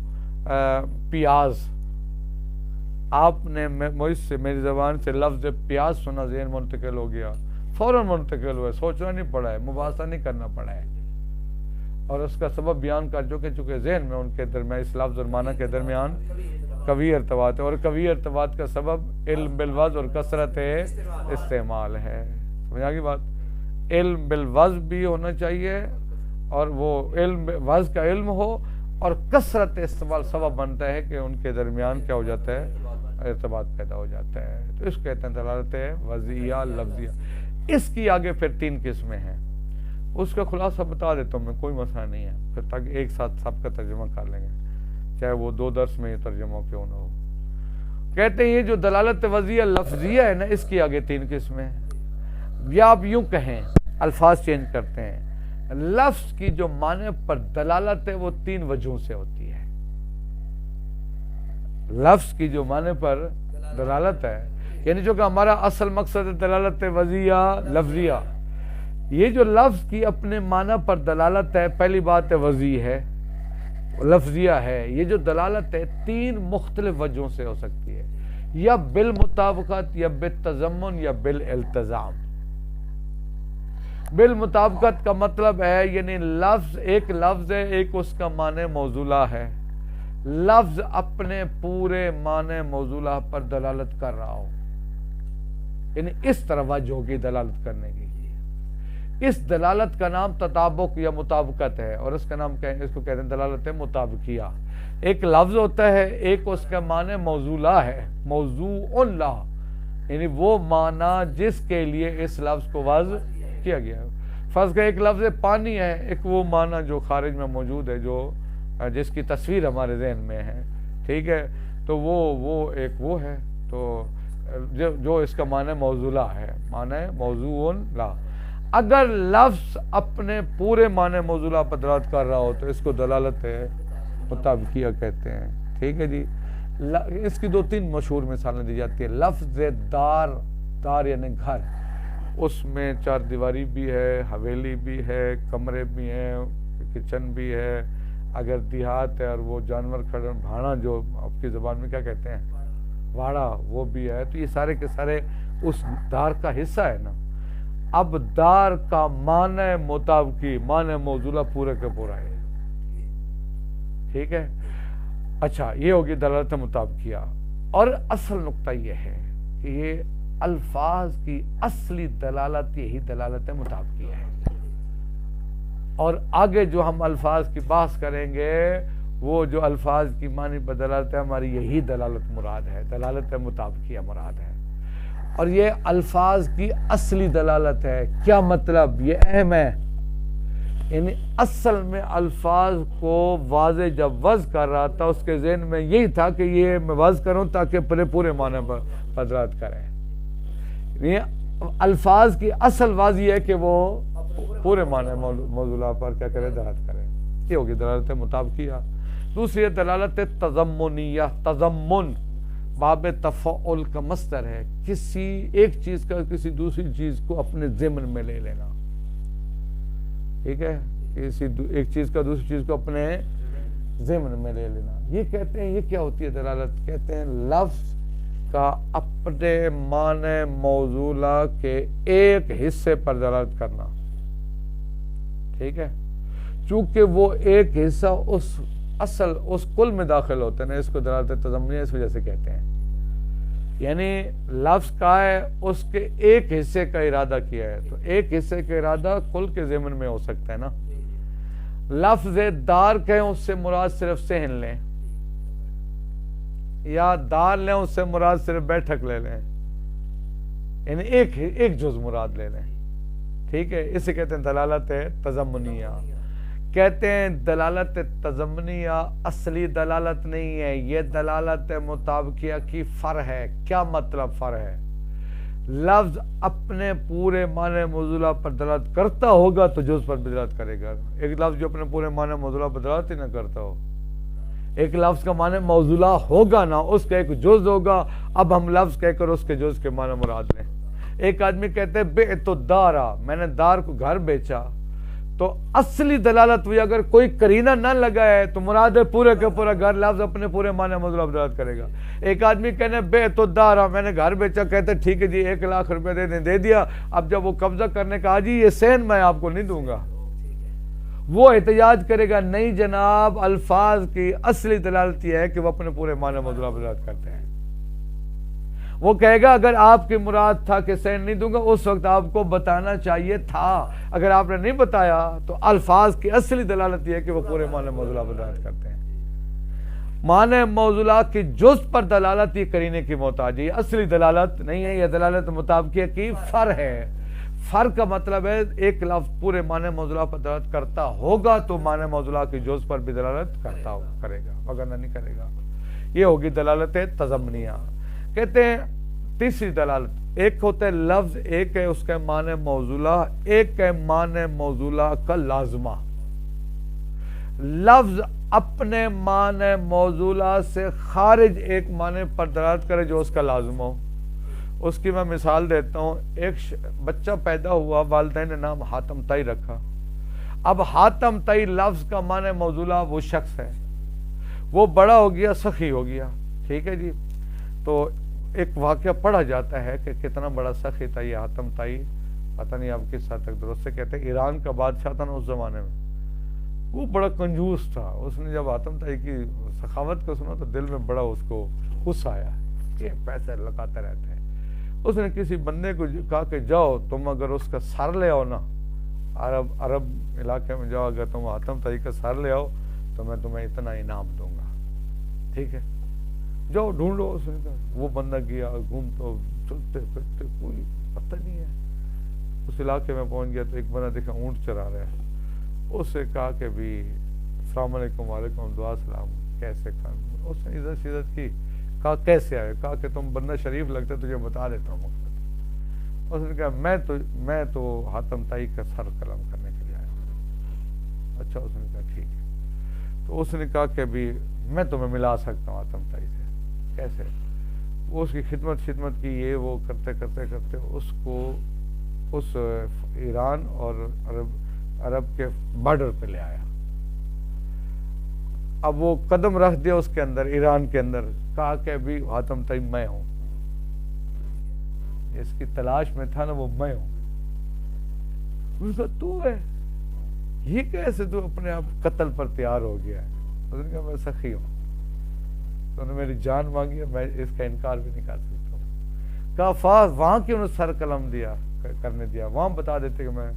پیاز، آپ نے مجھ سے میری زبان سے لفظ پیاز سنا، ذہن منتقل ہو گیا، فوراً منتقل ہوا، سوچنا نہیں پڑا ہے، مباحثہ نہیں کرنا پڑا ہے، اور اس کا سبب بیان کر چونکہ ذہن میں ان کے درمیان اس لفظ اور معنی کے درمیان قوی ارتباط ہے، اور قوی ارتباط کا سبب علم بالوضع اور کثرت استعمال ہے۔ سمجھ آگئی بات؟ علم بالوضع بھی ہونا چاہیے، اور وہ علم وضع کا علم ہو، اور کثرت استعمال سبب بنتا ہے کہ ان کے درمیان کیا ہو جاتا ہے؟ ارتباط پیدا ہو جاتا ہے۔ تو اس کہتے ہیں دلالت وضعیہ لفظیہ۔ اس کی آگے پھر 3 قسمیں ہیں، اس کا خلاصہ بتا دیتا ہوں میں، کوئی مسئلہ نہیں ہے، پھر تاکہ ایک ساتھ سب کا ترجمہ کر لیں گے۔ چاہے وہ 2 درس میں ترجمہ کیوں نہ ہو. کہتے ہیں یہ جو دلالت وضعیہ لفظیہ ہے نا، اس کی آگے 3 قسمیں ہیں. یا آپ یوں کہیں، الفاظ چینج کرتے ہیں، لفظ کی جو معنی پر دلالت ہے وہ 3 وجہوں سے ہوتی ہے. لفظ کی جو معنی پر دلالت ہے، یعنی جو کہ ہمارا اصل مقصد ہے دلالت وضعیہ لفظیہ. یہ جو لفظ کی اپنے معنی پر دلالت ہے، پہلی بات ہے وضعی ہے، لفظیہ ہے. یہ جو دلالت ہے 3 مختلف وجہوں سے ہو سکتی ہے، یا بالمطابقت، یا بالتضمن، یا بالالتزام. بالمطابقت کا مطلب ہے یعنی لفظ ایک لفظ ہے، ایک اس کا معنی موصولہ ہے، لفظ اپنے پورے معنی موصولہ پر دلالت کر رہا ہو، یعنی اس طرح وجہ ہوگی دلالت کرنے کی. اس دلالت کا نام تطابق یا مطابقت ہے، اور اس کا نام اس کو کہتے ہیں دلالت مطابقیہ. ایک لفظ ہوتا ہے، ایک اس کا معنی موصولہ ہے، موضوع لا، یعنی وہ معنی جس کے لیے اس لفظ کو وضع کیا گیا ہے. فرض کا ایک لفظ پانی ہے، ایک وہ معنی جو خارج میں موجود ہے، جو جس کی تصویر ہمارے ذہن میں ہے، ٹھیک ہے، تو وہ ایک وہ ہے، تو جو اس کا معنی موصولہ ہے، معنی موضوع لا. اگر لفظ اپنے پورے معنی موصولہ پر دلالت کر رہا ہو تو اس کو دلالت مطابقیہ کہتے ہیں. ٹھیک ہے جی. اس کی 2-3 مشہور مثالیں دی جاتی ہیں. لفظ دار، دار یعنی گھر، اس میں 4 دیواری بھی ہے، حویلی بھی ہے، کمرے بھی ہیں، کچن بھی ہے. اگر دیہات ہے اور وہ جانور کھڑے، بھاڑا جو آپ کی زبان میں کیا کہتے ہیں، واڑا، وہ بھی ہے. تو یہ سارے کے سارے اس دار کا حصہ ہے نا. اب دار کا معنی مطابقی، معنی موصولہ پورے کے پورا ہے. ٹھیک ہے. اچھا، یہ ہوگی دلالت مطابقیہ. اور اصل نقطہ یہ ہے کہ یہ الفاظ کی اصلی دلالت یہی دلالت مطابقیہ ہے. اور آگے جو ہم الفاظ کی بحث کریں گے، وہ جو الفاظ کی معنی پر دلالت ہے، ہماری یہی دلالت مراد ہے، دلالت مطابقیہ مراد ہے. اور یہ الفاظ کی اصلی دلالت ہے. کیا مطلب؟ یہ اہم ہے. یعنی اصل میں الفاظ کو واضح جب وضع کر رہا تھا، اس کے ذہن میں یہی تھا کہ یہ میں وضع کروں تاکہ پورے معنی پر دلالت کریں. یہ الفاظ کی اصل واضح ہے کہ وہ پورے معنی موصولہ پر کیا کرے، دلالت کرے. یہ ہوگی دلالت مطابقیہ. دوسری دلالت تضمنیہ. تضمن باب تفعل کا مصدر ہے، کسی ایک چیز کا کسی دوسری چیز کو اپنے ضمن میں لے لینا. ٹھیک ہے. ایک چیز کا دوسری چیز کو اپنے ضمن میں لے لینا. یہ کہتے ہیں، یہ کیا ہوتی ہے دلالت؟ کہتے ہیں لفظ کا اپنے معنی موصولہ کے ایک حصے پر دلالت کرنا. ٹھیک ہے. چونکہ وہ ایک حصہ اس کل میں داخل ہوتے ہیں، اس کو دلالت تضمنیہ اس وجہ سے کہتے ہیں. یعنی لفظ کا ہے، اس کے ایک حصے کا ارادہ کیا ہے، تو ایک حصے کا ارادہ کل کے ضمن میں ہو سکتا ہے نا. لفظ دار کہیں، اس سے مراد صرف صحن لیں، یا دار لیں اس سے مراد صرف بیٹھک لے لیں، یعنی ایک جز مراد لے لیں. ٹھیک ہے. اسے کہتے ہیں دلالت تضمنیہ. کہتے ہیں دلالت تضمنیہ اصلی دلالت نہیں ہے، یہ دلالت مطابقیہ کی فرع ہے. کیا مطلب فرع ہے؟ لفظ اپنے پورے معنی موصولہ پر دلالت کرتا ہوگا تو جز پر دلالت کرے گا. ایک لفظ جو اپنے پورے معنی موصولہ پر دلالت ہی نہ کرتا ہو، ایک لفظ کا معنی موصولہ ہوگا نا، اس کا ایک جز ہوگا. اب ہم لفظ کہہ کر اس کے جز کے معنی مراد لیں. ایک آدمی کہتے ہیں بعت الدار، میں نے دار کو گھر بیچا، تو اصلی دلالت ہوئی اگر کوئی قرینہ نہ لگا ہے تو مراد ہے پورے کا پورا گھر. لفظ اپنے پورے معنی موصولہ پر دلالت کرے گا. ایک آدمی کہنے بعت الدار، میں نے گھر بیچا، کہتے ہیں ٹھیک ہے جی 1 لاکھ روپے دے دیں، دے دیا. اب جب وہ قبضہ کرنے کا جی یہ صحن میں آپ کو نہیں دوں گا، وہ احتجاج کرے گا نہیں جناب، الفاظ کی اصلی دلالت یہ ہے کہ وہ اپنے پورے معنی موصولہ پر دلالت کرتے ہیں. وہ کہے گا اگر آپ کی مراد تھا کہ صحن نہیں دوں گا، اس وقت آپ کو بتانا چاہیے تھا. اگر آپ نے نہیں بتایا تو الفاظ کی اصلی دلالت یہ ہے کہ وہ پورے معنی موصولہ پر دلالت کرتے ہیں. معنی موصولہ کی جز پر دلالت یہ قرینے کی محتاج ہے، یہ اصلی دلالت نہیں ہے، یہ دلالت مطابقیہ کی فرع ہے. فرق کا مطلب ہے ایک لفظ پورے معنی موضوع پر دلالت کرتا ہوگا تو معنی موضوع کی جوز پر بھی دلالت کرے گا، وگرنہ نہیں کرے گا۔ یہ ہوگی دلالت تضمنیہ۔ کہتے ہیں تیسری دلالت، ایک ہوتا ہے لفظ، ایک ہے اس کا معنی موضوع، ایک ہے معنی موضوع کا لازمہ۔ لفظ اپنے معنی موضوع سے خارج ایک معنی پر دلالت کرے جو اس کا لازم ہو۔ اس کی میں مثال دیتا ہوں، ایک بچہ پیدا ہوا، والدین نے نام حاتم طئی رکھا۔ اب حاتم طئی لفظ کا معنی موضوع وہ شخص ہے، وہ بڑا ہو گیا، سخی ہو گیا، ٹھیک ہے جی۔ تو ایک واقعہ پڑھا جاتا ہے کہ کتنا بڑا سخی تھا یہ حاتم طئی، پتہ نہیں آپ کس حد تک درست سے کہتے ہیں، ایران کا بادشاہ تھا نا اس زمانے میں، وہ بڑا کنجوس تھا۔ اس نے جب حاتم طئی کی سخاوت کو سنا تو دل میں بڑا اس کو غصہ آیا، یہ پیسے لگاتے رہتے ہیں۔ اس نے کسی بندے کو کہا کہ جاؤ تم اگر اس کا سر لے آؤ نا، عرب علاقے میں جاؤ، اگر تم حاتم طئی کا سر لے آؤ تو میں تمہیں اتنا انعام دوں گا، ٹھیک ہے، جاؤ ڈھونڈو۔ اس نے کہا، وہ بندہ گیا، گھومتا چلتے پھرتے، کوئی پتہ نہیں ہے۔ اس علاقے میں پہنچ گیا تو ایک بندہ دیکھا اونٹ چرا رہا ہے۔ اس سے کہا کہ بھی السلام علیکم، وعلیکم دعا سلام، کیسے کام؟ اس نے عزت شزت کی، کہا کیسے آئے؟ کہا کہ تم بندہ شریف لگتے، تجھے بتا دیتا ہوں مقصد۔ اس نے کہا میں تو حاتم طئی کا سر قلم کرنے کے لیے آیا ہوں۔ اچھا، اس نے کہا ٹھیک ہے۔ تو اس نے کہا کہ بھی میں تمہیں ملا سکتا ہوں حاتم طئی سے، کیسے؟ وہ اس کی خدمت کی، یہ وہ کرتے اس کو اس ایران اور عرب کے بارڈر پہ لے آیا۔ اب وہ قدم رکھ دیا اس کے اندر، ایران کے اندر، کہا کہ بھی حاتم طئی میں ہوں، اس کی تلاش میں تھا نا، وہ میں ہوں۔ اس نے کہا تو ہے، یہ کیسے تو اپنے آپ قتل پر تیار ہو گیا ہے؟ اس نے کہا میں سخی ہوں، تو انہوں نے میری جان مانگی ہے، میں اس کا انکار بھی نہیں کر سکتا ہوں۔ کہا فاض وہاں کیوں نے سر قلم کرنے دیا، وہاں بتا دیتے کہ میں۔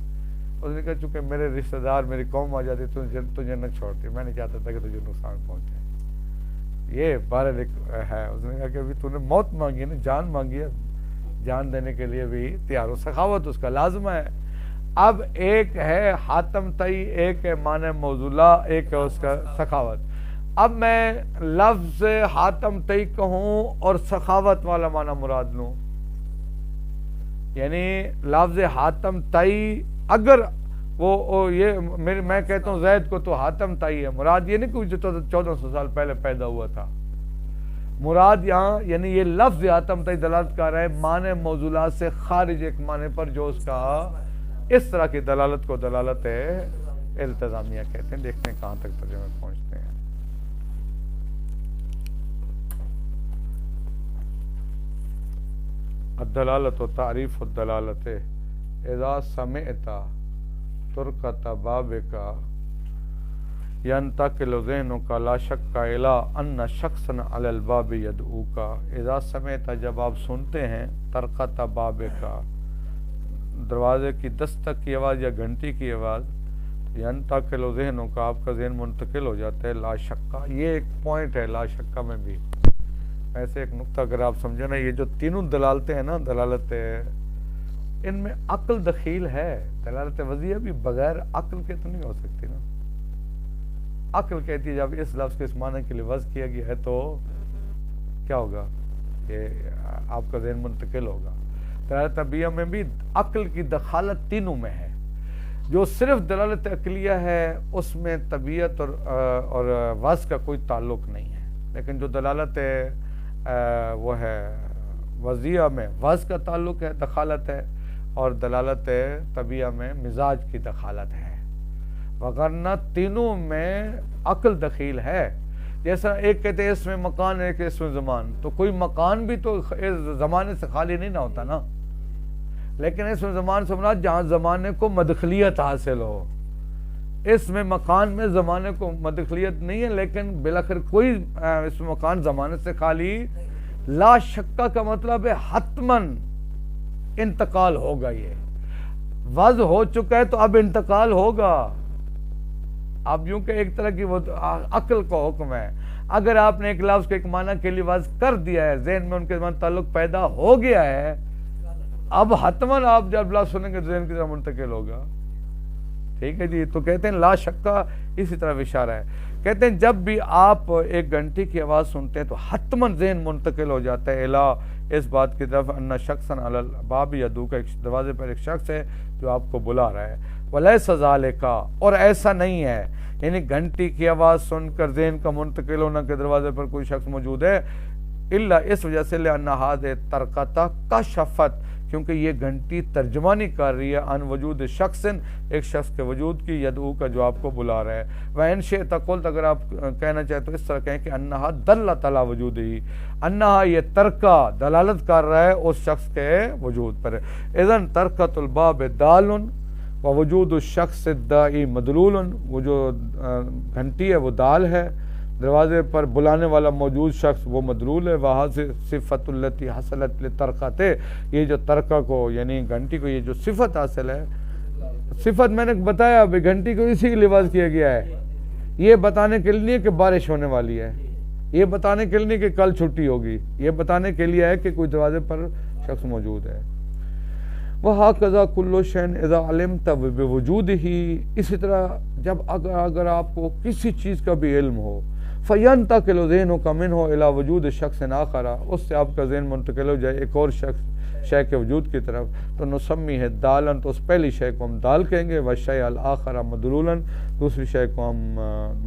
اس نے کہا چونکہ میرے رشتہ دار، میری قوم آ جاتی تجھے نہ چھوڑتی، میں نہیں چاہتا تھا کہ تجھے نقصان پہنچے، یہ بہرحال ہے۔ اس نے کہا کہ ابھی تو نے موت مانگی ہے نا، جان مانگی ہے، جان دینے کے لیے بھی تیار ہو، سخاوت اس کا لازمہ ہے۔ اب ایک ہے حاتم طئی، ایک ہے معنی موضوع، ایک ہے اس کا سخاوت۔ اب میں لفظ حاتم طئی کہوں اور سخاوت والا معنی مراد لوں، یعنی لفظ حاتم طئی اگر وہ یہ میں کہتا ہوں زید کو تو حاتم طئی ہے، مراد یہ نہیں کہ جو 1400 سال پہلے پیدا ہوا تھا، مراد یہاں یعنی یہ لفظ حاتم طئی دلالت کر رہا ہے معنی موضوعات سے خارج ایک معنی پر جو اس کا اس طرح کی دلالت کو دلالت التزامیہ کہتے ہیں۔ دیکھتے ہیں کہاں تک ترجمے پہنچتے ہیں۔ الدلالت و تعریف الدلالت اذا سمعت ترکت بابک ینتقل ذہنک لا شک الی ان شخصا علی الباب یدعوک۔ اذا سمعت جب آپ سنتے ہیں، ترکت بابک دروازے کی دستک کی آواز یا گھنٹی کی آواز، ینتقل ذہنک آپ کا ذہن منتقل ہو جاتا ہے، لا شک، یہ ایک پوائنٹ ہے لا شک میں بھی۔ ایسے ایک نقطہ اگر آپ سمجھیں نا، یہ جو تینوں دلالتیں ہیں نا، دلالت ان میں عقل دخیل ہے، دلالت وضعیہ بھی بغیر عقل کے تو نہیں ہو سکتی نا۔ عقل کہتی ہے جب اس لفظ کے اس معنی کے لیے وضع کیا گیا ہے تو کیا ہوگا، کہ آپ کا ذہن منتقل ہوگا۔ دلالت طبیعہ میں بھی عقل کی دخالت تینوں میں ہے۔ جو صرف دلالت عقلیہ ہے اس میں طبیعت اور وضع کا کوئی تعلق نہیں ہے، لیکن جو دلالت وہ ہے وضعیہ میں وضع کا تعلق ہے، دخالت ہے، اور دلالت طبیعہ میں مزاج کی دخالت ہے، وگرنہ تینوں میں عقل دخیل ہے۔ جیسا ایک کہتے ہیں اس میں مکان، ایک اس میں زمان، تو کوئی مکان بھی تو زمانے سے خالی نہیں نہ ہوتا نا، لیکن اس میں زمان سے مراد جہاں زمانے کو مدخلیت حاصل ہو، اس میں مکان میں زمانے کو مدخلیت نہیں ہے، لیکن بالآخر کوئی اس میں مکان زمانے سے خالی، لا شکا کا مطلب ہے حتماً انتقال ہوگا، یہ وضع ہو چکا ہے تو اب انتقال ہوگا۔ اب یوں کہ ایک طرح کی وہ عقل کا حکم ہے، اگر آپ نے ایک لفظ کے ایک معنی کے لیے وضع کر دیا ہے، ذہن میں ان کے تعلق پیدا ہو گیا ہے، اب حتماً آپ جب لفظ سنیں گے ذہن کی طرف منتقل ہوگا. ٹھیک ہے جی. تو کہتے ہیں لا شکا اسی طرح اشارہ ہے. کہتے ہیں جب بھی آپ ایک گھنٹی کی آواز سنتے ہیں تو حتماً ذہن منتقل ہو جاتا ہے الا اس بات کی طرف ان شخصاً علی الباب یدعو کا دروازے پر ایک شخص ہے جو آپ کو بلا رہا ہے. ولیس ذالک اور ایسا نہیں ہے یعنی گھنٹی کی آواز سن کر ذہن کا منتقل ہونا کہ دروازے پر کوئی شخص موجود ہے الا اس وجہ سے لأن هذه ترکتہ کشفت کیونکہ یہ گھنٹی ترجمانی کر رہی ہے ان وجود شخص ایک شخص کے وجود کی یدعو کا جو آپ کو بلا رہا ہے. وَإِن شِئْتَ قُلْتَ اگر آپ کہنا چاہے تو اس طرح کہیں کہ انہا دلت علی وجودہی انہا یہ ترکہ دلالت کر رہا ہے اس شخص کے وجود پر. اذن ترکت الباب دال ووجود الشخص الدائی مدلول وہ جو گھنٹی ہے وہ دال ہے دروازے پر بلانے والا موجود شخص وہ مدلول ہے. وہاں سے صفت التی حصلت لترکتے یہ جو ترکہ کو یعنی گھنٹی کو یہ جو صفت حاصل ہے صفت میں نے بتایا ابھی گھنٹی کو اسی کے لباس کیا گیا ہے یہ بتانے کے لیے کہ بارش ہونے والی ہے یہ بتانے کے لیے کہ کل چھٹی ہوگی یہ بتانے کے لیے ہے کہ کوئی دروازے پر شخص موجود ہے. وَهَكَذَا كُلُّ شَيْءٍ إِذَا عَلِمْتَ بِوُجُودِهِ اسی طرح جب اگر آپ کو کسی چیز کا بھی علم ہو فَيَنْتَقِلُ ذِهْنُكَ مِنْهُ إِلَى وُجُودِ شَخْصٍ آخَرَ اس سے آپ کا ذہن منتقل ہو جائے ایک اور شخص شے کے وجود کی طرف تو نسمی ہے دالن تو اس پہلی شے کو ہم دال کہیں گے وَالشَّيْءَ الْآخَرَ مَدْلُولًا دوسری شے کو ہم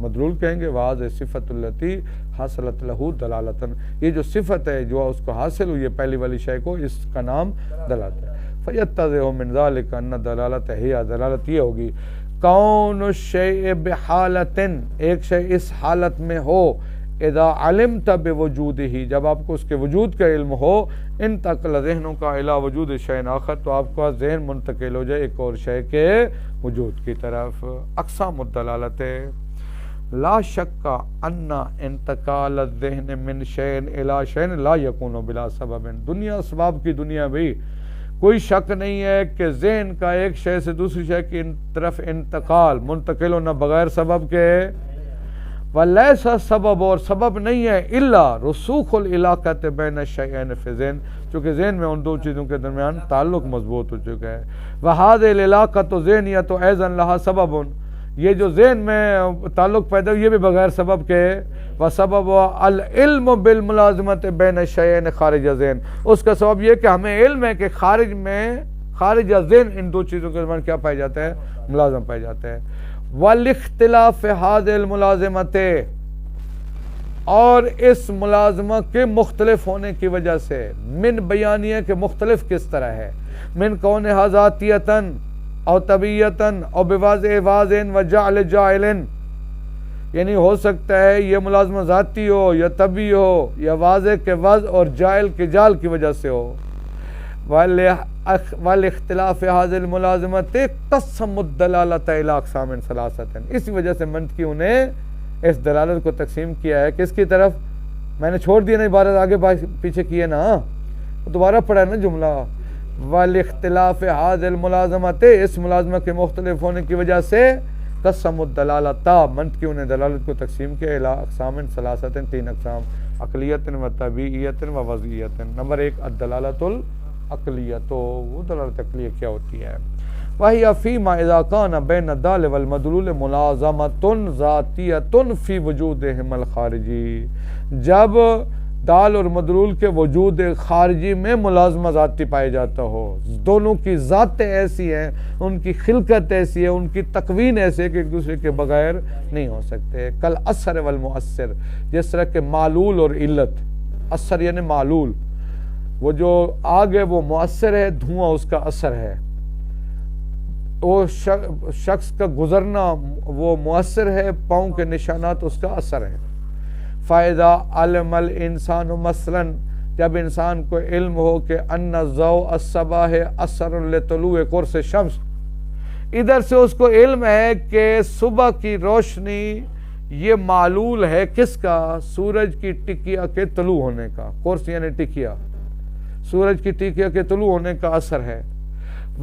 مدلول کہیں گے. وَهَذِهِ صِفَةُ الَّتِي حَصَلَتْ لَهُ دَلَالَةً یہ جو صفت ہے جو اس کو حاصل ہوئی ہے پہلی والی شے کو اس کا نام دلالت ہے. فَيَتَّضِحُ مِنْ ذَلِكَ أَنَّ دَلَالَتَ ہی دلالت یہ ہوگی کون الشیء بحالت ایک شے اس حالت میں ہو اذا علمت بوجودہ جب آپ کو اس کے وجود کا علم ہو انتقل ذہنوں کا الی وجود شیء آخر تو آپ کا ذہن منتقل ہو جائے ایک اور شے کے وجود کی طرف. اقسام الدلالت لا شک ان انتقال الذہن من شیء الی شیء لا یکون بلا سبب دنیا اسباب کی دنیا بھی کوئی شک نہیں ہے کہ ذہن کا ایک شے سے دوسری شے کی طرف انتقال منتقل ہونا بغیر سبب کے ولیسا سبب اور سبب نہیں ہے الا رسوخ العلاقۃ بین الشیئین فی ذہن چونکہ ذہن میں ان دو چیزوں کے درمیان تعلق مضبوط ہو چکا ہے. وہذہ العلاقۃ ذہنیۃ ایضا لها سبب یہ جو ذہن میں تعلق پیدا ہو یہ بھی بغیر سبب کے وسبب العلم بالملازمت بین الشیئین خارج ذہن اس کا سبب یہ کہ ہمیں علم ہے کہ خارج ذہن ان دو چیزوں کے درمیان کیا پایا جاتا ہے ملازم پایا جاتا ہے. والاختلاف هذه الملازمت اور اس ملازمہ کے مختلف ہونے کی وجہ سے من بیانیہ کے مختلف کس طرح ہے من کون ذاتیتاً او طبیعتاً او بواضع واضع و جعل جاعل یعنی ہو سکتا ہے یہ ملازمہ ذاتی ہو یا طبی ہو یا واضح کے وضع اور جائل کے جال کی وجہ سے ہو. والاختلاف هذه الملازمت قسم الدلالت الى اقسام ثلاثه اسی وجہ سے منطقیوں نے اس دلالت کو تقسیم کیا ہے کس کی طرف میں نے چھوڑ دیا نا عبارت آگے پیچھے کی ہے نا دوبارہ پڑھا ہے نا جملہ والاختلاف هذه الملازمت اس ملازمہ کے مختلف ہونے کی وجہ سے قسم الدلالت منطقیوں نے دلالت کو تقسیم کیا الى اقسام ثلاثه تین اقسام عقلیت و طبیعیت و وضعیت. نمبر ایک الدلالت عقلیہ تو وہ دلالت عقلیہ کیا ہوتی ہے وَهِيَ فِيمَا إِذَا كَانَ بَيْنَ الدَّالِ وَالْمَدْلُولِ مُلَازَمَةٌ ذَاتِيَّةٌ فِي وُجُودِهِمَا الْخَارِجِي جب دال اور مدلول کے وجود خارجی میں ملازمہ ذاتی پائے جاتا ہو دونوں کی ذاتیں ایسی ہیں ان کی خلقت ایسی ہے ان کی تکوین ایسی ہے کہ ایک دوسرے کے بغیر نہیں ہو سکتے. کل اثر والمؤثر جس طرح کہ معلول اور علت اثر یعنی معلول وہ جو آگ ہے وہ مؤثر ہے دھواں اس کا اثر ہے وہ شخص کا گزرنا وہ مؤثر ہے پاؤں کے نشانات اس کا اثر ہے. فائدہ علم الانسان مثلا جب انسان کو علم ہو کہ ان ضوء الصباح اثر لطلوع قرص الشمس ادھر سے اس کو علم ہے کہ صبح کی روشنی یہ معلول ہے کس کا سورج کی ٹکیا کے طلوع ہونے کا قرص یعنی ٹکیا سورج کی ٹکیا کے طلوع ہونے کا اثر ہے.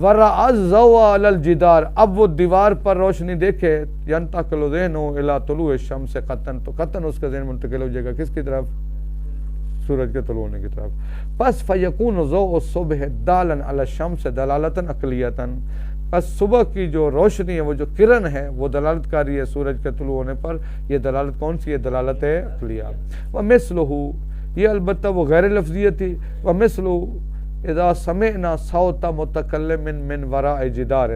ورأى الضوء على الجدار اب وہ دیوار پر روشنی دیکھے ينتقل ذہنه الى طلوع الشمس قطن تو قطن اس کا ذہن منتقل ہو جائے گا کس کی طرف سورج کے طلوع ہونے کی طرف. پس فیکون ضوء الصبح دالن علی الشمس دلالتاً عقلیتاً، پس صبح کی جو روشنی ہے، وہ جو کرن ہے، وہ دلالت کاری ہے سورج کے طلوع ہونے پر. یہ دلالت کون سی ہے؟ دلالت عقلیہ. ومثلہ، یہ البتہ وہ غیر لفظیہ تھی. ومثلہ اذا سمعنا صوت متکلم من وراء جدار،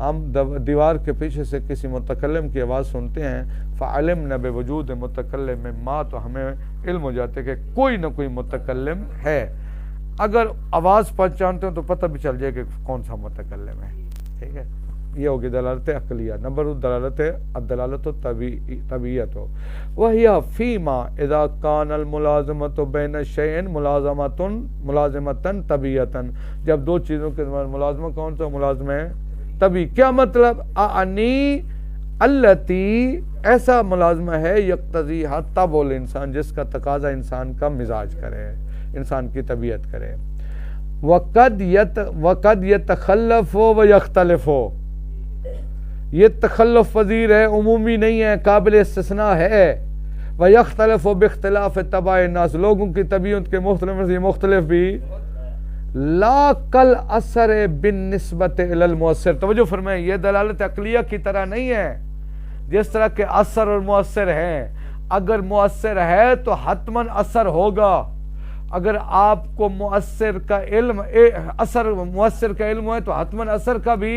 ہم دیوار کے پیچھے سے کسی متکلم کی آواز سنتے ہیں، فعلمنا بوجود متکلم ما، تو ہمیں علم ہو جاتے کہ کوئی نہ کوئی متکلم ہے. اگر آواز پہچانتے ہیں تو پتہ بھی چل جائے کہ کون سا متکلم ہے. ٹھیک ہے، یہ ہوگی دلالت عقلیہ. نمبر 2 دلالت طبیعت ہو. وہی فیما اذا کان الملازمۃ بین الشیئین ملازمتاً طبیعتاً، جب دو چیزوں کے درمیان ملازمہ کون سا ملازمہ ہے؟ طبی. کیا مطلب؟ اعنی التی، ایسا ملازمہ ہے یقتضی طبع الانسان، جس کا تقاضا انسان کا مزاج کرے، انسان کی طبیعت کرے. وقد یتخلف و یختلف، یہ تخلف پذیر ہے، عمومی نہیں ہے، قابل استثناء ہے. ویختلف باختلاف طبع الناس، لوگوں کی طبیعت کے مختلف سے مختلف بھی. لا کل اثر بالنسبت الی المؤثر، توجہ فرمائیں، یہ دلالت عقلیہ کی طرح نہیں ہے جس طرح کہ اثر اور مؤثر ہیں. اگر مؤثر ہے تو حتماً اثر ہوگا. اگر آپ کو مؤثر کا علم مؤثر کا علم ہے تو حتماً اثر کا بھی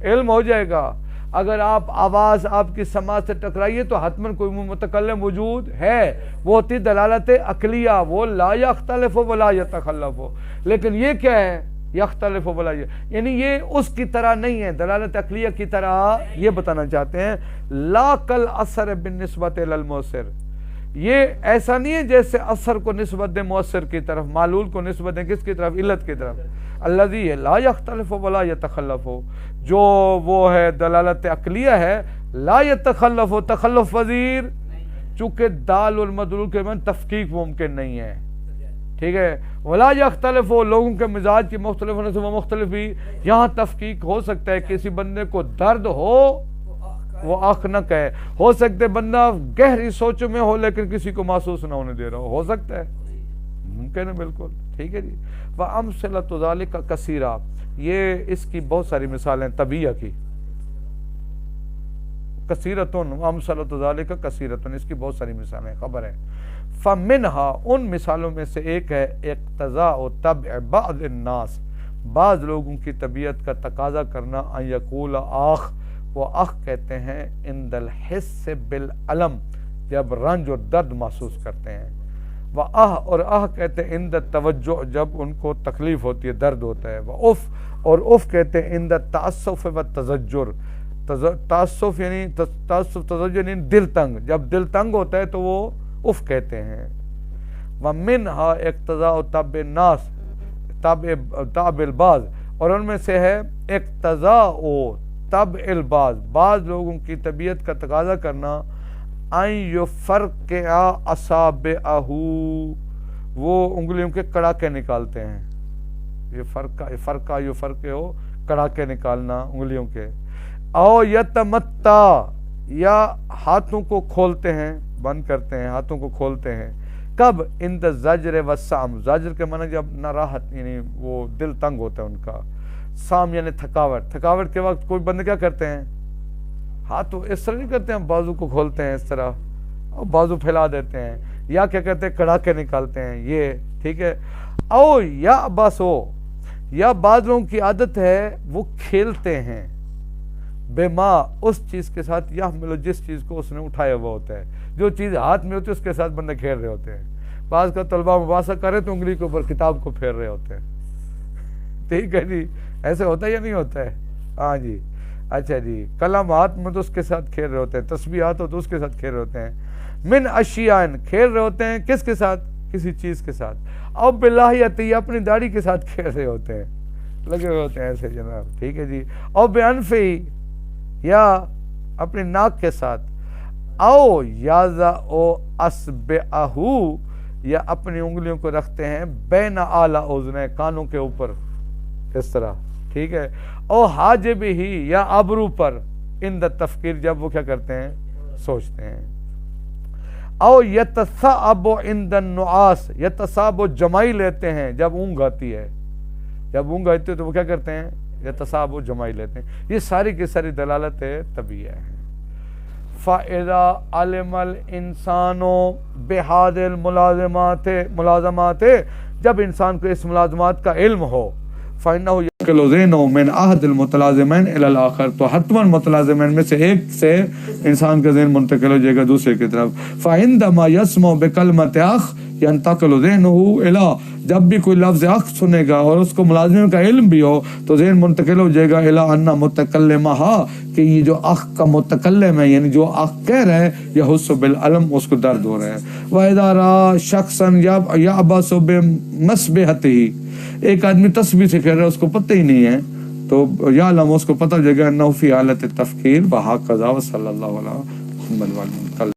علم ہو جائے گا. اگر آپ آواز آپ کی سماعت سے ٹکرائیے تو حتماً کوئی متکلم موجود ہے. وہ ہوتی دلالت عقلیہ، وہ لا یختلف ولا یتخلف. لیکن یہ کیا ہے؟ یختلف ولا، یعنی یہ اس کی طرح نہیں ہے، دلالت عقلیہ کی طرح. یہ بتانا چاہتے ہیں لا کل اثر بالنسبت الی المؤثر، یہ ایسا نہیں ہے جیسے اثر کو نسبت دیں مؤثر کی طرف، معلول کو نسبت دیں کس کی طرف؟ علت کی طرف. الذی لا یختلف ولا یتخلف، جو وہ ہے دلالت عقلیہ ہے، لا یتخلف، تخلف پذیر، چونکہ دال والمدلول کے من تفکیک ممکن نہیں ہے. ٹھیک ہے، ولا یختلف، لوگوں کے مزاج کی مختلف ہونے سے وہ مختلف بھی. یہاں تفکیک ہو سکتا ہے، کسی بندے کو درد ہو وہ آنکھ نہ کہے، ہو سکتا ہے بندہ گہری سوچ میں ہو لیکن کسی کو محسوس نہ ہونے دے رہا ہو سکتا ہے، ممکن ہے بالکل. ٹھیک ہے جی. وَأَمْثِلَةُ ذَلِكَ كَثِيرًا، یہ اس کی بہت ساری مثالیں طبیعہ کی. کثیرتن، وَأَمْثِلَةُ ذَلِكَ كَثِيرًا، اس کی بہت ساری مثالیں خبر ہیں. فَمِنْهَا، ان مثالوں میں سے ایک ہے اقتضاء طبع بعض الناس، بعض لوگوں کی طبیعت کا تقاضا کرنا، ان یقول آخ، وہ آخ کہتے ہیں عند الحس بالعلم، جب رنج اور درد محسوس کرتے ہیں. وہ اور کہتے ہیں عند التوجع، جب ان کو تکلیف ہوتی ہے، درد ہوتا ہے. وہ اور کہتے ہیں عند التعسف والتزجر، تعسف یعنی تزجر یعنی دل تنگ، جب دل تنگ ہوتا ہے تو وہ کہتے ہیں. وَمِنْهَا اقتضاء طبع الناس، طبع البعض، اور ان میں سے ہے اقتضاء طبع البعض، بعض لوگوں کی طبیعت کا تقاضا کرنا، ان یفرقع اصابعہ، وہ انگلیوں کے کڑاکے نکالتے ہیں. یہ فرقہ ہو کڑاکے نکالنا انگلیوں کے. او یتمتع، یا ہاتھوں کو کھولتے ہیں، بند کرتے ہیں، ہاتھوں کو کھولتے ہیں. کب؟ عند الزجر والسام، زجر کے معنی جب ناراحت یعنی وہ دل تنگ ہوتا ہے ان کا. سام یعنی تھکاوٹ کے وقت کوئی بندے کیا کرتے ہیں؟ ہاتھ تو اس طرح نہیں کرتے ہیں، بازو کو کھولتے ہیں اس طرح اور بازو پھیلا دیتے ہیں، یا کیا کہتے ہیں؟ کڑاکے نکالتے ہیں. یہ ٹھیک ہے. او یا بس ہو، یا بعض لوگوں کی عادت ہے وہ کھیلتے ہیں بما، اس چیز کے ساتھ، یا ملو جس چیز کو اس نے اٹھایا ہوا ہوتا ہے، جو چیز ہاتھ میں ہوتی ہے اس کے ساتھ بندے کھیل رہے ہوتے ہیں. بعض کا طلبہ مباحثہ کرے تو انگلی کے اوپر کتاب کو پھیر رہے ہوتے ہیں. ٹھیک ہے جی، ایسے ہوتا ہے یا نہیں ہوتا ہے؟ ہاں جی. اچھا جی. قلم ہاتھ میں تو اس کے ساتھ کھیل رہے ہوتے ہیں، تسبیح ہاتھ ہو تو اس کے ساتھ کھیل رہے ہوتے ہیں. من اشیاء، کھیل رہے ہوتے ہیں کس کے ساتھ؟ کسی چیز کے ساتھ. او بلحیتی، اپنی داڑھی کے ساتھ کھیل رہے ہوتے ہیں، لگے ہوئے ہوتے ہیں ایسے جناب. ٹھیک ہے جی. او بانفی، یا اپنی ناک کے ساتھ. او یازا او اصبعہ، یا اپنی انگلیوں کو رکھتے ہیں بین اعلی اذنین، کانوں کے اوپر اس طرح. ٹھیک ہے. او حاجب ہی، یا ابرو پر، عند التفکیر، جب وہ کیا کرتے ہیں؟ سوچتے ہیں. او یتصعب عند النعاس، یتصعب جمائی لیتے ہیں جب اونگ آتی ہے، جب اونگ آتی ہے تو وہ کیا کرتے ہیں؟ یتصعب جمائی لیتے ہیں۔ یہ ساری کی ساری دلالت طبیعیہ ہے۔ فَإِذَا عَلِمَ الْإِنسَانُ بِهَذِهِ الْمُلَازَمَاتِ، جب انسان کو اس ملازمات کا علم ہو، فَإِنَّهُ يَنْتَقِلُ ذِهْنُهُ مِنْ أَحَدِ الْمُتَلَازِمَيْنِ إِلَى الْآخَرِ، تو حتماً متلازمین میں سے ایک سے انسان کا ذہن منتقل ہو جائے گا دوسرے کی طرف۔ فَعِنْدَمَا يَسْمَعُ بِكَلْمَةِ أَخٍ يَنْتَقِلُ ذِهْنُهُ إِلَى، جب بھی کوئی لفظ اخ سنے گا اور اس کو ملازم کا علم بھی ہو تو ذہن منتقل ہو جائے گا الی ان متکلمها، کہ یہ جو اخ کا متکلم ہے یعنی جو اخ کہہ رہا ہے، یحس بالعلم، اس کو درد ہو رہا ہے۔ وَإِذَا رَأَى شَخْصًا يَعْبَثُ بِمَسْبِحَتِهِ، ایک آدمی تسبیح سے کہہ رہا ہے اس کو پتہ ہی نہیں ہے، تو یعلم، اس کو پتہ ہو جائے گا انه فی حالت التفکیر، وهكذا، وصلی اللہ علیہ محمد وعلی